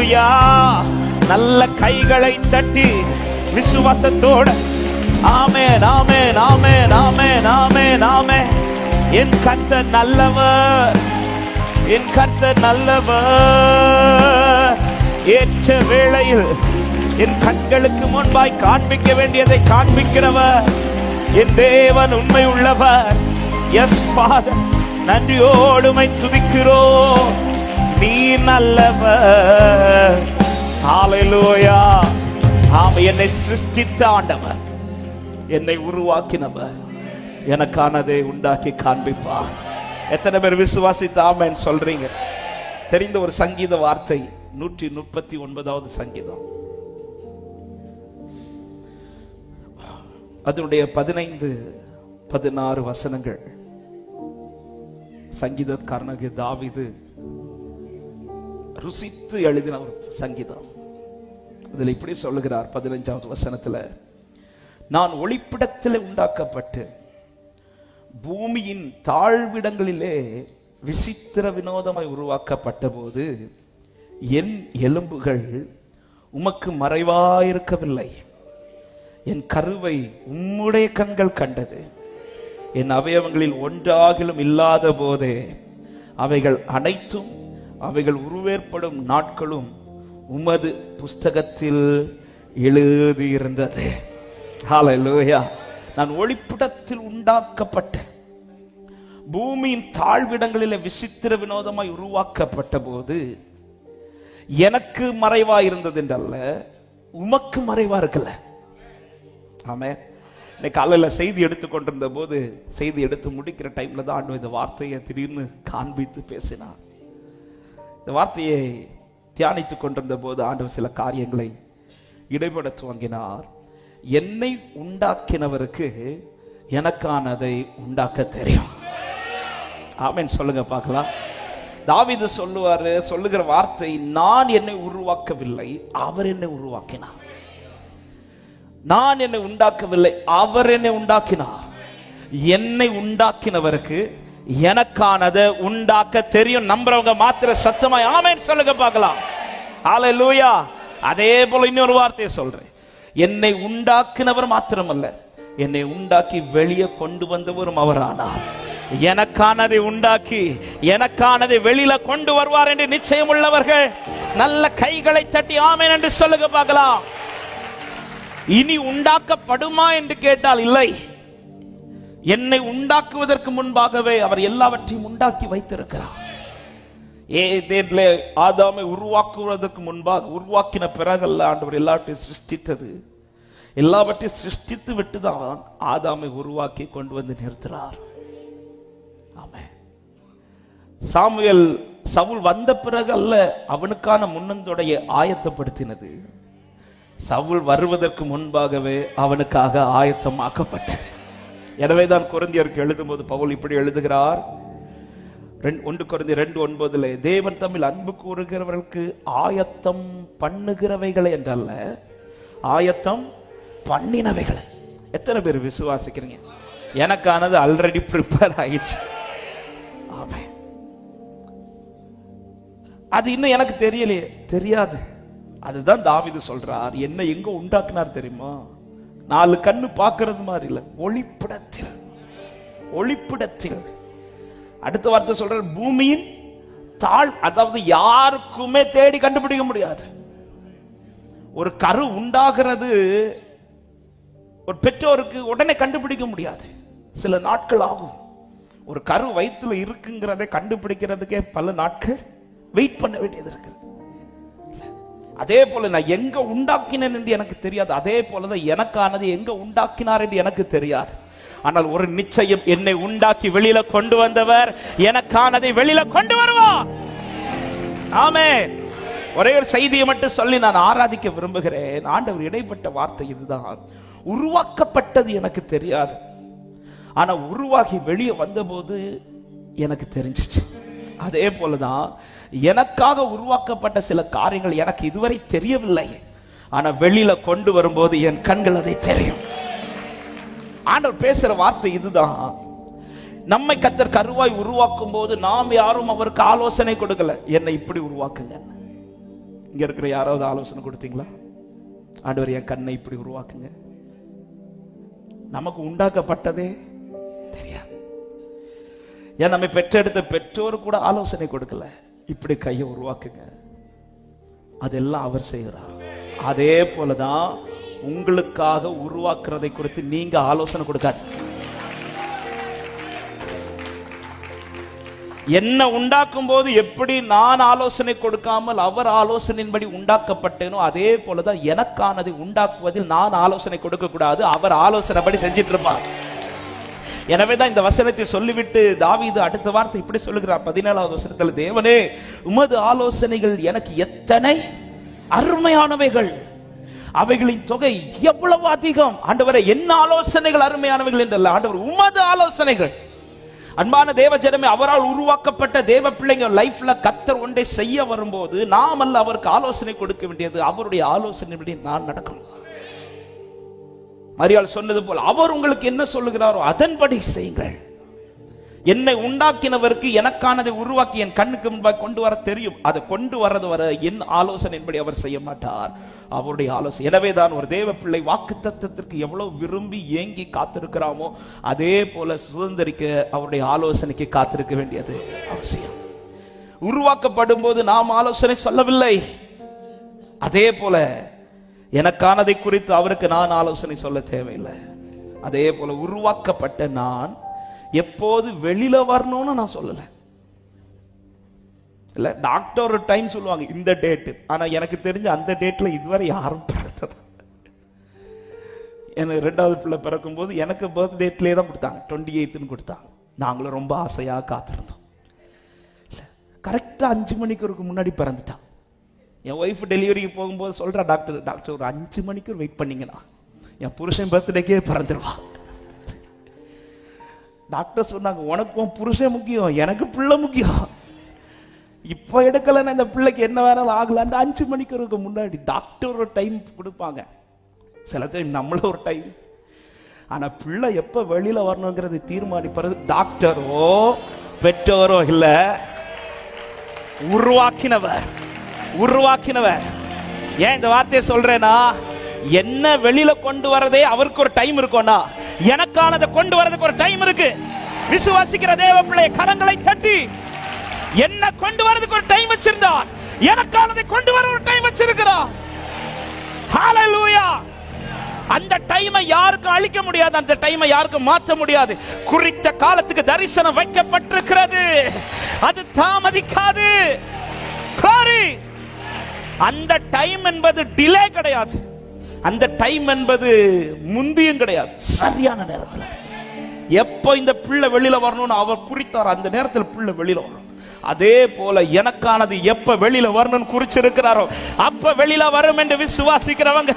ஹalleluya. நல்ல கைகளை தட்டி விசுவாசத்தோடு ஆமென் ஆமென் ஆமென் ஆமென் ஆமென் ஆமென். என் கர்த்தர் நல்லவர், என் கர்த்தர் நல்லவர். ஏற்ற வேளையில் என் கண்களுக்கு முன்பாய் காண்பிக்க வேண்டியதை காண்பிக்கிறவர் என் தேவன் உண்மை உள்ளவர். எஸ் ஃபாதர், நன்றியோடுமை துதிக்கிறோம். நீ நல்லவர். ஹalleluya. ஆமென். என்னை சிருஷ்டித்த ஆண்டவர், என்னை உருவாக்கினவர், எனக்கானதை உண்டாக்கி காண்பிப்பார். எத்தனை பேர் விசுவாசித்து ஆமென் சொல்றீங்க? தெரிந்த ஒரு சங்கீத வார்த்தை 139வது சங்கீதம், அதனுடைய 15-16 வசனங்கள். சங்கீதக்காரனாகிய தாவீது ருசித்து எழுதின ஒரு சங்கீதம். அதில் இப்படி சொல்லுகிறார் 15வது வசனத்துல, நான் ஒளிப்பிடத்தில் உண்டாக்கப்பட்டு பூமியின் தாழ்விடங்களிலே விசித்திர வினோதமாய் உருவாக்கப்பட்ட போது என் எலும்புகள் உமக்கு மறைவாயிருக்கவில்லை. என் கருவை உம்முடைய கண்கள் கண்டது. என் அவயவங்களில் ஒன்றாகிலும் இல்லாத போதே அவைகள் அனைத்தும் அவைகள் உருவேற்படும் நாட்களும் உமது புஸ்தகத்தில் எழுதியிருந்தது. ஹalleluya. நான் ஒளிப்பிடத்தில் உண்டாக்கப்பட்ட பூமியின் தாழ்விடங்களில் விசித்திர வினோதமாய் உருவாக்கப்பட்ட போது எனக்கு மறைவா இருந்தது என்றல்ல, உமக்கு மறைவா இருக்கல. ஆமென். இன்னைக்கு காலையில் செய்தி எடுத்துக்கொண்டிருந்த போது, செய்தி எடுத்து முடிக்கிற டைம்ல தான் ஆண்டவர் இந்த வார்த்தையை திடீர்னு காண்பித்து பேசினார். இந்த வார்த்தையை தியானித்துக் கொண்டிருந்த போது ஆண்டவர் சில காரியங்களை இடைபட துவங்கினார். என்னை உண்டாக்கினவருக்கு எனக்கானதை உண்டாக்க தெரியும். ஆமென் சொல்லுங்க பார்க்கலாம். தாவீது சொல்லுகிற வார்த்தை, நான் என்னை உருவாக்கவில்லை, அவர் என்னை உருவாக்கினார். நான் என்னை உண்டாக்கவில்லை, அவர் என்னை உண்டாக்கினார். என்னை உண்டாக்கினவருக்கு எனக்கானதை உண்டாக்க தெரியும். நம்புறவங்க மாத்திர சத்தமாய் ஆமென் சொல்லுங்க பார்க்கலாம். ஹalleluya. அதே போல இன்னொரு வார்த்தையை சொல்றேன். என்னை உண்டாக்கினவர் மாத்திரமல்ல, என்னை உண்டாக்கி வெளியே கொண்டு வந்தவரும் அவரானார். எனக்கானதை உண்டாக்கி எனக்கானதை வெளியில கொண்டு வருவார் என்று நிச்சயம் உள்ளவர்கள் நல்ல கைகளை தட்டி ஆமென் என்று சொல்லுங்க பார்க்கலாம். இனி உண்டாக்கப்படுமா என்று கேட்டால் இல்லை. என்னை உண்டாக்குவதற்கு முன்பாகவே அவர் எல்லாவற்றையும் உண்டாக்கி வைத்திருக்கிறார். ஏதேனிலே ஆதாமை உருவாக்குவதற்கு முன்பாக, உருவாக்கின பிறகல்ல ஆண்டவர் எல்லாவற்றையும் சிருஷ்டித்தது. எல்லாவற்றையும் சிருஷ்டித்து விட்டுதான் ஆதாமை உருவாக்கி கொண்டு வந்து நிறுத்தினார். ஆமென். சாமுவேல் சவுல் வந்த பிறகு அல்ல அவனுக்கான முன்னந்தொடைய ஆயத்தப்படுத்தினது. சவுல் வருவதற்கு முன்பாகவே அவனுக்காக ஆயத்தமாக்கப்பட்டது. எனவேதான் கொரிந்தியருக்கு எழுதும்போது பவுல் இப்படி எழுதுகிறார். 1 கொரிந்தியர் 2:9, தேவன் தம்மில் அன்பு கூறுகிறவர்களுக்கு ஆயத்தம் பண்ணுகிறவைகளை என்றல்ல, ஆயத்தம் பண்ணினவைகளை. எத்தனை பேர் விசுவாசிக்கிறீங்க? எனக்கானது ஆல்ரெடி ப்ரிப்பேர் ஆயிடுச்சு. ஆமென். அது இன்னும் எனக்கு தெரியலையே, தெரியாது. அதுதான் தாவீது சொல்றார், என்ன எங்க உண்டாக்குனார் தெரியுமா? 4 கண்ணு பார்க்கிறது மாதிரி இல்ல, ஒளிப்பிடத்தில். ஒளிப்பிடத்தில். அடுத்த வார்த்தை சொல்றார், பூமியின் தாழ். அதாவது யாருக்குமே தேடி கண்டுபிடிக்க முடியாது. ஒரு கரு உண்டாகிறது ஒரு பெற்றோருக்கு உடனே கண்டுபிடிக்க முடியாது, சில நாட்கள் ஆகும். ஒரு கரு வயிற்றுல இருக்குங்கிறதை கண்டுபிடிக்கிறதுக்கே பல நாட்கள் வெயிட் பண்ண வேண்டியது இருக்கு. அதே போல நான் எங்க உண்டாக்கினேன் என்று எனக்கு தெரியாது. அதே போலதான் எனக்கானது எங்க உண்டாக்கினார் என்று எனக்கு தெரியாது. ஆனால் ஒரு நிச்சயம், என்னை உண்டாக்கி வெளியில கொண்டு வந்தவர் எனக்கானதை வெளியில கொண்டு வருவார். ஆமென். ஒரே ஒரு செய்தியை மட்டும் சொல்லி நான் ஆராதிக்க விரும்புகிறேன். ஆண்டவர் இடைப்பட்ட வார்த்தை இதுதான். உருவாக்கப்பட்டது எனக்கு தெரியாது, ஆனா உருவாகி வெளியே வந்தபோது எனக்கு தெரிஞ்சிச்சு. அதே போலதான் எனக்காக உருவாக்கப்பட்ட சில காரியங்கள் எனக்கு இதுவரை தெரியவில்லை, ஆனா வெளியில கொண்டு வரும்போது என் கண்கள் அதை தெரியும். ஆண்டவர் பேசுற வார்த்தை இதுதான். நம்மை கர்த்தர் கருவாய் உருவாக்கும் போது நாம் யாரும் அவருக்கு ஆலோசனை கொடுக்கல, என்னை இப்படி உருவாக்குங்க. இங்க இருக்கிற யாராவது ஆலோசனை கொடுத்தீங்களா? ஆண்டவர் என் கண்ணை இப்படி உருவாக்குங்க. நமக்கு உண்டாக்கப்பட்டதே தெரியாது. ஏன் நம்ம பெற்றெடுத்த பெற்றோர் கூட ஆலோசனை கொடுக்கல. இப்படி கையை உருவாக்குங்க, அதெல்லாம் அவர் செய்கிறார். அதே போலதான் உங்களுக்காக உருவாக்குறதை குறித்து நீங்க ஆலோசனை கொடுக்காது. என்ன உண்டாக்கும் போது எப்படி நான் ஆலோசனை கொடுக்காமல் அவர் ஆலோசனையின்படி உண்டாக்கப்பட்டேனோ அதே போலதான் எனக்கானதை உண்டாக்குவதில் நான் ஆலோசனை கொடுக்க கூடாது. அவர் ஆலோசனைப்படி செஞ்சிட்டு இருப்பார். எனவேதான் இந்த வசனத்தை சொல்லிவிட்டு தாவீது அடுத்த வார்த்தை இப்படி சொல்லுகிறார் 17வது வசனத்தில், தேவனே உமது ஆலோசனைகள் எனக்கு எத்தனை அருமையானவைகள், அவைகளின் தொகை எவ்வளவு அதிகம். ஆண்டவரே என்ன ஆலோசனைகள் அருமையானவைகள் என்றல்ல, ஆண்டவர் உமது ஆலோசனைகள். அன்பான தேவ ஜனமே, அவரால் உருவாக்கப்பட்ட தேவ பிள்ளைங்க லைஃப்ல கர்த்தர் ஒன்றை செய்ய வரும்போது நாம் அல்ல அவருக்கு ஆலோசனை கொடுக்க வேண்டியது, அவருடைய ஆலோசனைப்படி நான் நடக்கணும். மரியாள் சொன்னது போல அவர் உங்களுக்கு என்ன சொல்லுகிறாரோ அதன்படி செய்யுங்கள். என்னை உண்டாக்கினவருக்கு எனக்கானதை உருவாக்கி என் கண்ணுக்கு முன்பாக கொண்டு வர தெரியும். அதை கொண்டு வரது வர என் ஆலோசனையின்படி அவர் செய்ய மாட்டார், அவருடைய ஆலோசனை. எனவேதான் ஒரு தேவ பிள்ளை வாக்குத்தத்தத்திற்கு எவ்வளவு விரும்பி ஏங்கி காத்திருக்கிறாமோ அதே போல சுதந்திரிக்க அவருடைய ஆலோசனைக்கு காத்திருக்க வேண்டியது அவசியம். உருவாக்கப்படும் போது நாம் ஆலோசனை சொல்லவில்லை, அதே போல எனக்கானதை குறித்து அவருக்கு நான் ஆலோசனை சொல்ல தேவையில்லை. அதே போல உருவாக்கப்பட்ட நான் எப்போது வெளியில வரணும்னு நான் சொல்லல. இல்ல டாக்டர் ஒரு டைம் சொல்லுவாங்க இந்த டேட், ஆனா எனக்கு தெரிஞ்ச அந்த டேட்ல இதுவரை யாரும் பிறந்தது. எனக்கு 2வது பிள்ளை பிறக்கும் போது எனக்கு பர்த் டேட்லயே தான் கொடுத்தாங்க, 28ன்னு கொடுத்தாங்க. நாங்களும் ரொம்ப ஆசையா காத்திருந்தோம். கரெக்டா 5 மணிக்கு முன்னாடி பிறந்துட்டான். என் ஒய்ஃப் டெலிவரிக்கு போகும்போது சொல்றா, டாக்டர் ஒரு 5 மணிக்கு வெயிட் பண்ணீங்கன்னா என் புருஷன் பர்த்டேக்கே பிறந்துருவா. டாக்டர் சொன்னாங்க, உனக்கும் புருஷன் முக்கியம், எனக்கு பிள்ளை முக்கியம். இப்ப எடுக்கலன்னா இந்த பிள்ளைக்கு என்ன வேணாலும் ஆகல. அந்த 5 மணிக்கு முன்னாடி டாக்டர் ஒரு டைம் கொடுப்பாங்க, சில டைம் நம்மள ஒரு டைம். ஆனா பிள்ளை எப்ப வெளியில வரணுங்கிறது தீர்மானிப்பது டாக்டரோ பெற்றோரோ இல்ல, உருவாக்கினவர். ஏன் இந்த வார்த்தையை சொல்றேன்னா, என்ன வெளியில கொண்டு வரதே அவருக்கு ஒரு டைம் இருக்கும்னா, எனக்கானதை கொண்டு வரதுக்கு ஒரு டைம் இருக்கு. விசுவாசிக்கிற தேவ பிள்ளை கரங்களை தட்டி, என்ன கொண்டு வரதுக்கு ஒரு டைம் வச்சிருந்தார், எனக்கானதை கொண்டு வர ஒரு டைம் வச்சிருக்கிறார். ஹalleluya. அந்த டைமை யாருக்கும் அழிக்க முடியாது, அந்த டைமை யாருக்கும் மாற்ற முடியாது. குறித்த காலத்துக்கு தரிசனம் வைக்கப்பட்டிருக்கிறது, அது தாமதிக்காது. அந்த டைம் என்பது டிலே கிடையாது, அந்த டைம் என்பது முந்தியும் கிடையாது. சரியான நேரத்தில் எப்போ இந்த பிள்ளை வெளியில வரணும்னு அவர் குறித்தார், அந்த நேரத்தில் பிள்ளை வெளியில வரணும். அதே போல எனக்கானது எப்ப வெளியில வரணும்னு குறிச்சிருக்கிறாரோ அப்ப வெளியில வரும் என்று விசுவாசிக்கிறவங்க,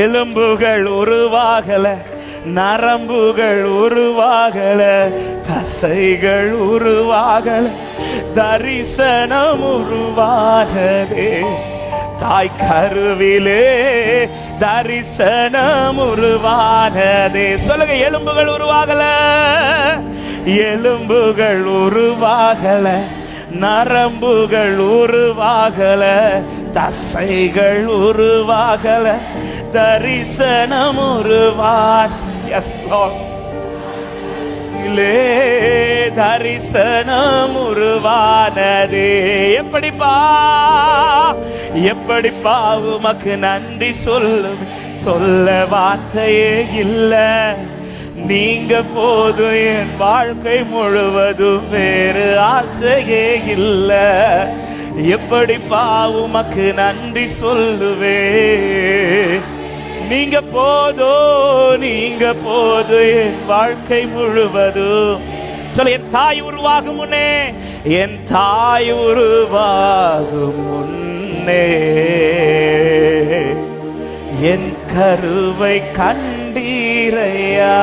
எலும்புகள் உருவாகல, நரம்புகள் உருவாகல, தசைகள் உருவாகல, தரிசனம் உருவாகதே. தாய் கருவிலே தரிசனம் உருவானதே. சொல்லுங்க, எலும்புகள் உருவாகல, எலும்புகள் உருவாகல, நரம்புகள் உருவாகல, தசைகள் உருவாகல, தரிசனம் உருவான. எஸ் லார்ட், தரிசனம் உருவானதே. எப்படிப்பா உமக்கு நன்றி சொல்ல வார்த்தையே இல்ல. நீங்க போதும், என் வாழ்க்கை முழுவதும் வேறு ஆசையே இல்ல. எப்படிப்பா உமக்கு நன்றி சொல்லுவே. நீங்க போதும் என் வாழ்க்கை முழுவதும். சொல்ல, என் தாய் உருவாகும் முன்னே, என் தாய் உருவாகும் முன்னே என் கருவை கண்டீரையா.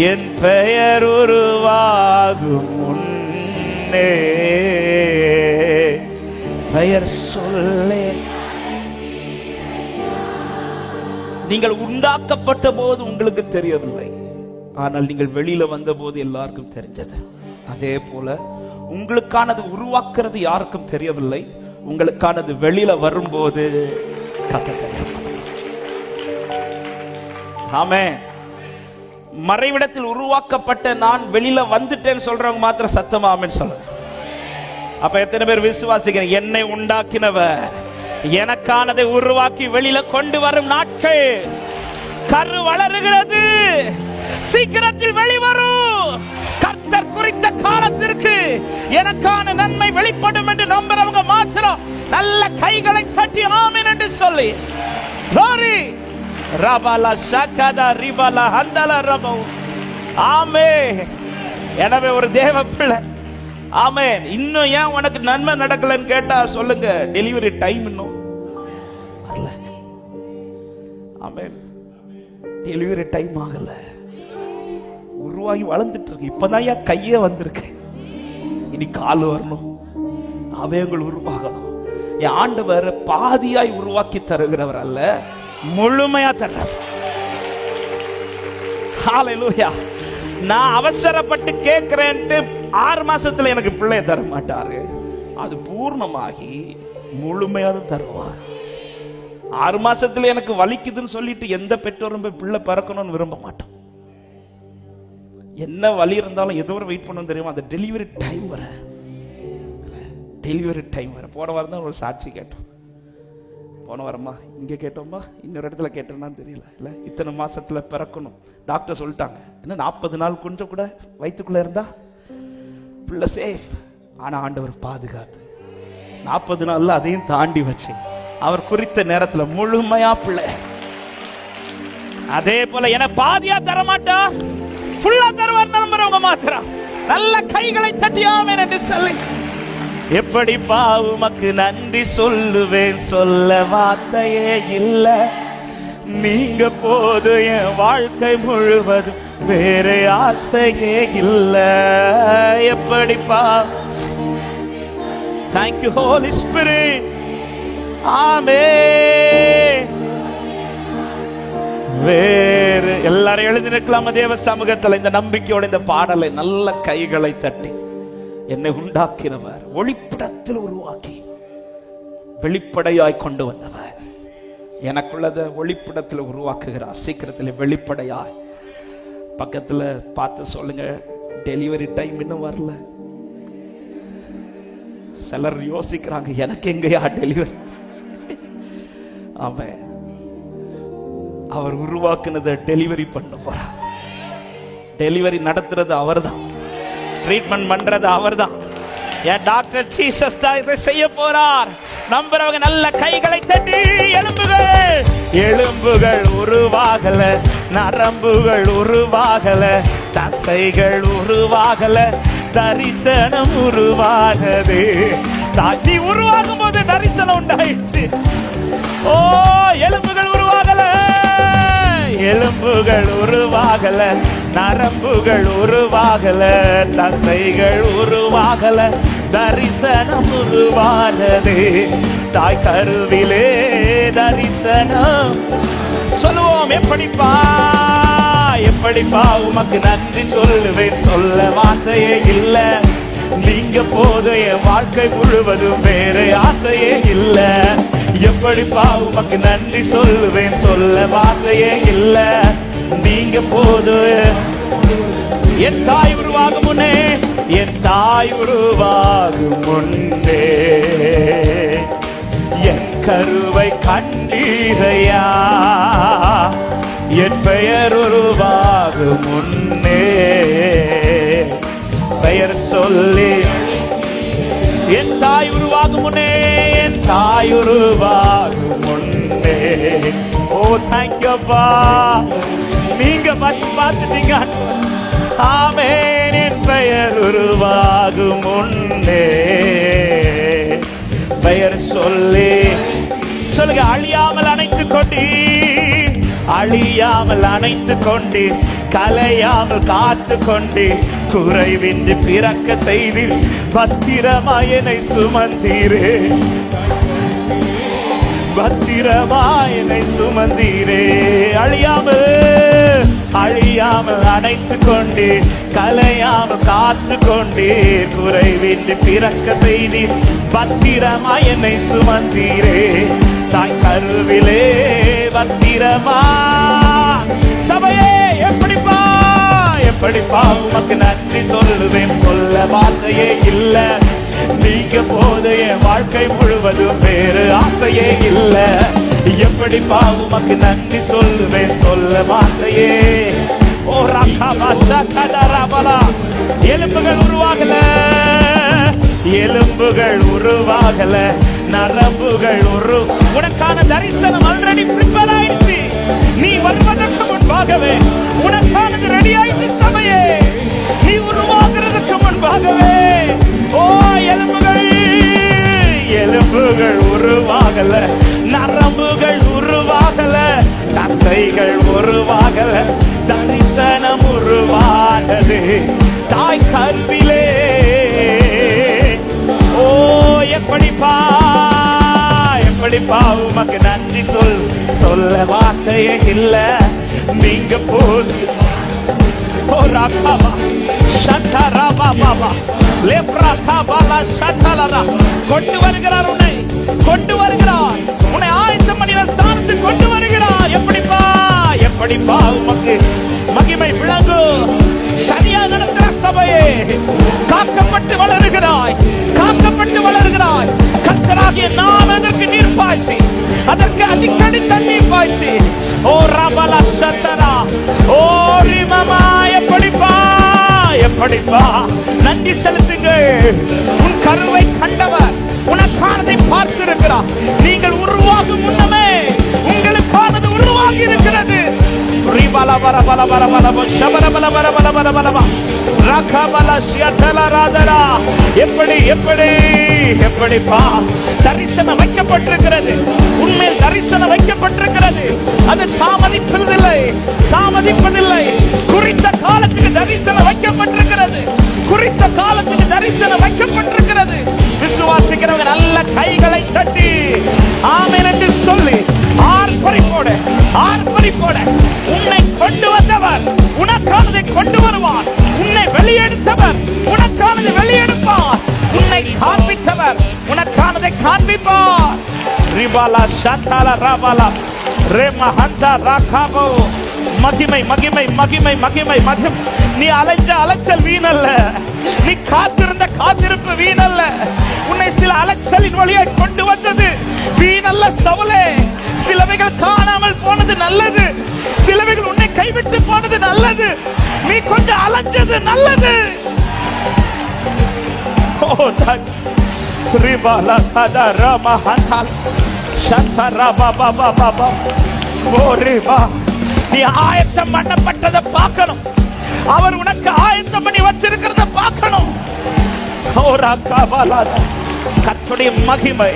என் பெயர் உருவாகும் முன்னே பெயர் சொல்லே. நீங்கள் உண்டாக்கப்பட்ட போது உங்களுக்கு தெரியவில்லை, ஆனால் நீங்கள் வெளியில வந்த போது எல்லாருக்கும் தெரிஞ்சது. அதே போல உங்களுக்கானது உருவாக்குறது யாருக்கும் தெரியவில்லை. உங்களுக்கானது வெளியில வரும்போது கர்த்தர் தெரியும். ஆமென். மறைவிடத்தில் உருவாக்கப்பட்ட நான் வெளியில வந்துட்டேன்னு சொல்றவங்க மாத்திரம் சத்தமா ஆமென் சொல்ல. அப்ப எத்தனை பேர் விசுவாசிக்கிறீங்க? என்னை உண்டாக்கினவர் எனக்கானதை உருவாக்கி வெளியில கொண்டு வரும் நாட்கள், கரு வளருகிறது, சீக்கிரத்தில் வெளிவரும். கர்த்தர் குறித்த காலத்திற்கு எனக்கான நன்மை வெளிப்படும் என்று நம்புறவங்க மாத்திரம் நல்ல கைகளை தட்டி ஆமென் என்று சொல்லி glory ரபல ஷகதா ரிபல ஹந்தல ரபோ. ஆமென். எனவே ஒரு தேவ பிள்ளை, ஆமென், இன்னும் ஏன் உனக்கு நன்மை நடக்கலன்னு கேட்டா சொல்லுங்க, டெலிவரி டைம் இன்னும் வரல. ஆமென். டெலிவரி டைம் ஆகல, உருவாகி வளர்ந்துட்டு இருக்கு. இப்பதான் என் கையே வந்திருக்கு, இனி கால் வரணும், அவயங்கள் உருவாகணும். என் ஆண்டவர் பாதியாய் உருவாக்கி தருகிறவர் அல்ல, முழுமையா தர்றார். ஹalleluya. நான் அவசரப்பட்டு கேட்கிறேன்ட்டு 6 மாசத்துல எனக்கு பிள்ளைய தர மாட்டாரு. அது பூர்ணமாகி முழுமையாக தருவார். 6 மாசத்துல எனக்கு வலிக்குதுன்னு சொல்லிட்டு எந்த பெற்றோரும் போய் பிள்ளை பிறக்கணும்னு விரும்ப மாட்டோம். என்ன வலி இருந்தாலும் ஏதோ ஒரு வெயிட் பண்ணணும் தெரியுமா? அந்த டெலிவரி டைம் வர, டெலிவரி டைம் வர. போன வாரம் தான் ஒரு சாட்சி கேட்டோம். போன வாரமா இங்கே கேட்டோமா, இன்னொரு இடத்துல கேட்டோம்னா தெரியல. இல்லை, இத்தனை மாசத்துல பிறக்கணும் டாக்டர் சொல்லிட்டாங்க. என்ன 40 நாள் கொஞ்சம் கூட வயிற்றுக்குள்ள இருந்தா பிள்ளை சேஃப். ஆனா ஆண்டவர் பாதுகாத்து 40 நாள்ல அதையும் தாண்டி வச்சு அவர் குறித்த நேரத்துல முழுமையா பிள்ளை. அதே போல என பாதியா தரமாட்டா, ஃபுல்லா தருவார் நம்புறவங்க மாத்திரம் நல்ல கைகளை தட்டி ஆமென் என்று சொல்லி, எப்படிப்பா உமக்கு நன்றி சொல்லுவேன், சொல்ல வார்த்தையே இல்ல, நீங்க போது என் வாழ்க்கை முழுவதும் வேற ஆசையே இல்ல. எப்படிப்பா. Thank you Holy Spirit. ஆமென். வேறு எல்லாரும் எழுதி நிற்கலாமா தேவ சமூகத்தில்? இந்த நம்பிக்கையோட இந்த பாடலை நல்ல கைகளை தட்டி, என்னை உண்டாக்கினவர் ஒளிப்படத்தில் உருவாக்கி வெளிப்படையாய் கொண்டு வந்தவர் எனக்குள்ளத ஒளிப்படத்தில் உருவாக்குகிறார். சீக்கிரத்தில் வெளிப்படையாய். பக்கத்துல பார்த்து சொல்லுங்க, டெலிவரி டைம் இன்னும் வரல. சிலர் யோசிக்கிறாங்க, எனக்கு எங்கயா டெலிவரி? ஆமென். அவர் உருவாக்குனதை டெலிவரி பண்ண போறார். டெலிவரி நடத்துறது அவர்தான், ட்ரீட்மெண்ட் பண்றது அவர்தான். என் டாக்டர் ஜீசஸ் தான் இதை செய்ய போறார். நம்புறவங்க நல்ல கைகளை தட்டி, எலும்புகள் உருவாகல, நரம்புகள் உருவாகல, தசைகள் உருவாகல, தரிசனம் உருவானது. நீ உருவாகும் போது தரிசனம் உண்டாயிடுச்சு. ஓ, எலும்புகள் உருவாகல, எலும்புகள் உருவாகல, நரம்புகள் உருவாகல, தசைகள் உருவாகல, தரிசனம் உருவானது. தாய் கருவிலே தரிசனம். சொல்லுவோம், எப்படிப்பா எப்படிப்பா உமக்கு நன்றி சொல்லுவேன், சொல்ல வார்த்தையே இல்ல, நீங்க போது என் வாழ்க்கை முழுவதும் வேற ஆசையே இல்ல. எப்படிப்பா உமக்கு நன்றி சொல்லுவேன், சொல்ல வார்த்தையே இல்ல, நீங்க போது. என் தாய் உருவாகும் முன்னே, என் தாய் உருவாகும் முன்னே என் கருவை கண்டீரையா, என் பெயர் உருவாகும் முன்னே பெயர் சொல்லி, என் தாய் உருவாகும் முன்னே, என் தாய் உருவாகும் முன்னே. ஓ தேங்க்யூப்பா, நீங்க பார்த்துட்டீங்க. ஆமென். என் பெயர் உருவாகும் முன்னே பெயர் சொல்லி சொல்லுங்க, அழியாமல் அணைத்துக் கொண்டி, அழியாமல் அணைத்துக் கொண்டு, கலையாமல் காத்து கொண்டு, குறைவின்றி பிறக்க செய்து, பத்திரமாயனை சுமந்தீரே, பத்திரமாயனை சுமந்தீரே. அழியாமல் அழியாமல் அணைத்து கொண்டு கலையாமல் காத்து கொண்டு குறைவின்றி பிறக்க செய்தீர். பத்திரமா என்னை சுமந்தீரே தாய் கருவிலே பத்திரமா. சபையே எப்படிப்பா எப்படிப்பா உமக்கு நன்றி சொல்லுவேன், சொல்ல வார்த்தையே இல்ல. நீங்க போது என் வாழ்க்கை முழுவதும் வேறு ஆசையே இல்ல. எப்படிப்பா உமக்கு நன்றி சொல்லுவேன், சொல்ல வார்த்தையே. ஓ ராகா கதராபலா. எலும்புகள் உருவாகல, எலும்புகள் உருவாகல, நரம்புகள் உனக்கான தரிசனம் ஆல்ரெடி பிரிப்பேர் ஆயிடுச்சு. நீ வருவதற்கு முன்பாகவே உனக்கானது ரெடி ஆயிடுச்சு. சபையே நீ உருவாகிறதுக்கு முன்பாகவே ஓ எலும்புகள் எலும்புகள் உருவாகல, நரம்புகள் உருவாகல, தசைகள் உருவாகல, தரிசனம் உருவானது தாய் கருவிலே. ஓ எப்படிப்பா எப்படிப்பா உமக்கு நன்றி சொல்ல வார்த்தையே இல்ல. நீங்க போது ஓ ராகாபா ஷதராபா பாபா லேப்ராகாபாலா ஷதலரா. கொண்டு வருகிறார் உன்னை, கொண்டு வருகிறார் உன்னை ஆயத்தம் பண்ணின ஸ்தானத்துக்கு கொண்டு வருகிறார். எப்படிப்பா எப்படிப்பா உமக்கு மகிமை விளங்கும். சரியா நடத்துற சபையே, காக்கப்பட்டு வளருகிறாய், காக்கப்பட்டு வளருகிறாய். கர்த்தராகிய நான் அதற்கு நீர் பாய்ச்சி, அதற்கு அடிக்கடி தண்ணீர் பாய்ச்சி. ஓ ரபலா ஷதரா ஓ ரிமமா. எப்படிப்பா எப்படிப்பா நன்றி செலுத்துங்கள். உன் கருவை கண்டவர் உனக்கானதை பார்த்திருக்கிறார். நீங்கள் உருவாகும் முன்னமே உங்களுக்கானது உருவாகி இருக்கிறது. எப்படி எப்படி எப்படிப்பா தரிசனம் வைக்கப்பட்டிருக்கிறது, உண்மையில் தரிசனம் வைக்கப்பட்டிருக்கிறது. அது தாமதிப்பதில்லை, தாமதிப்பதில்லை. குறித்த காலத்துக்கு தரிசனம் வைக்கப்பட்டிருக்கிறது, குறித்த காலத்துக்கு தரிசனம் வைக்கப்பட்டிருக்கிறது. விசுவாசிக்கிறவங்க நல்ல கைகளை தட்டி ஆமென் என்று சொல்லி ஆர்ப்பரிப்போட ஆர்ப்பரிப்போட உன்னை கொண்டு வந்தவர் உனக்கானதை கொண்டு வருவார். உன்னை வெளியெடுத்தவர் உனக்கானதை வெளியெடுப்பார். உன்னை காண்பித்தவர் உனக்கானதை காண்பிப்பார். ரிபாலா ஷாந்தாலா ராபாலா ரேமஹந்தா ராகாபோ. மகிமை மகிமை மகிமை மகிமை மகிமை. நீ அலைஞ்ச அலைச்சல் வீணல்ல, நீ காத்திருந்த காத்திருப்பு வீணல்ல. உன்னை சில அலைச்சலின் வழியாய் கொண்டு வந்தது வீணல்ல சவுலே. சிலவைகள் காணாமல் போனது நல்லது, சிலவைகள் உன்னை கைவிட்டு போனது நல்லது. நீ கொஞ்சம் அலைஞ்சது நல்லது. ஓ ரிபாலா கதரா மஹந்தால் ஷந்தரா பாபா பாபா பாபா. ஓ ரிபா நீ ஆயத்தம் பண்ணப்பட்டதை பார்க்கணும். அவர் உனக்கு ஆயத்தம் பண்ணி வச்சிருக்கிறத பார்க்கணும். கர்த்தருடைய மகிமை,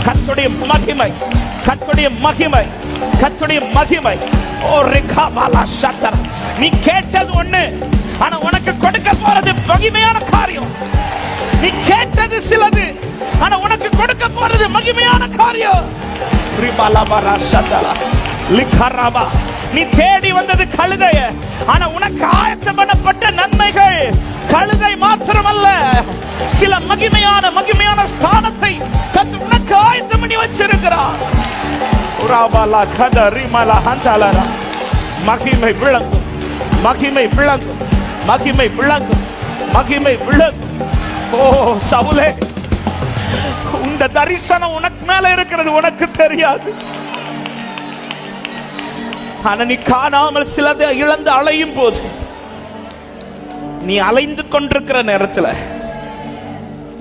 கர்த்தருடைய மகிமை, கர்த்தருடைய மகிமை, கர்த்தருடைய மகிமை. ஓ ரிகாபாலா ஷதர். நீ கேட்டது ஒண்ணு, ஆனா உனக்கு கொடுக்க போறது மகிமையான காரியம். நீ கேட்டது சிலது, ஆனா உனக்கு கொடுக்க போறது மகிமையான காரியம். ரிபாலாபாரா ஷதரா லிகராபா. நீ தேடி வந்தது கழுதைய, ஆனா உனக்கு ஆயத்தம் பண்ணப்பட்ட நன்மைகள் கழுதை மாத்திரமல்ல, சில மகிமையான மகிமையான ஸ்தானத்தை கர்த்தர் உனக்கு ஆயத்தம் பண்ணி வச்சிருக்கிறார். உராபாலா கதரிமலா ஹந்தலரா. மகிமை விளங்கும், மகிமை விளங்கும், மகிமை விளங்கும், மகிமை விளங்கும். ஓ சவுலே, இந்த தரிசனம் உனக்கு மேல இருக்கிறது உனக்கு தெரியாது. ஆனா நீ காணாமல் சிலதை இழந்து அலையும் போது, நீ அலைந்து கொண்டிருக்கிற நேரத்துல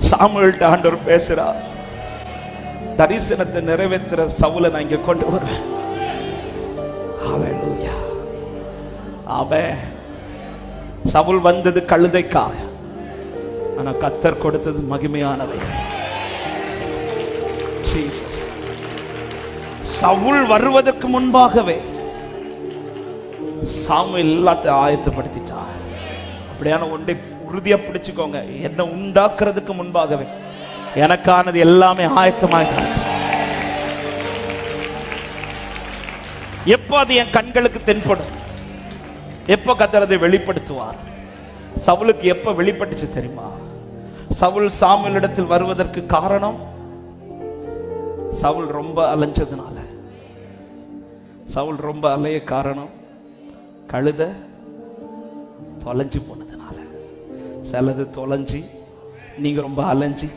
சாமுவேல்ட்ட ஆண்டவர் பேசுறார். தரிசனத்தை நிறைவேற்ற சவுலை நான் இங்க கொண்டு வருவேன். ஹல்லேலூயா. ஆமென். சவுல் வந்தது கழுதைக்காக, ஆனா கர்த்தர் கொடுத்தது மகிமையானவை. சவுல் வருவதற்கு முன்பாகவே சாமுவேல் எல்லாத்தையும் ஆயத்தப்படுத்திட்டார். அப்படியான ஒன்றை உறுதியா பிடிச்சுக்கோங்க. என்ன உண்டாக்குறதுக்கு முன்பாகவே எனக்கானது எல்லாமே ஆயத்தமாக. எப்போ அது என் கண்களுக்கு தென்படும்? எப்ப கர்த்தர் அதை வெளிப்படுத்துவார்? சவுலுக்கு எப்ப வெளிப்பட்டுச்சு தெரியுமா? சவுல் சாமுவேல் இடத்தில் வருவதற்கு காரணம் சவுல் ரொம்ப அலைஞ்சதுனால. சவுல் ரொம்ப அலைய காரணம் கழுத தொலைஞ்சு போனதுனால. சிலது தொலைஞ்சி நீங்க ரொம்ப அலைஞ்சி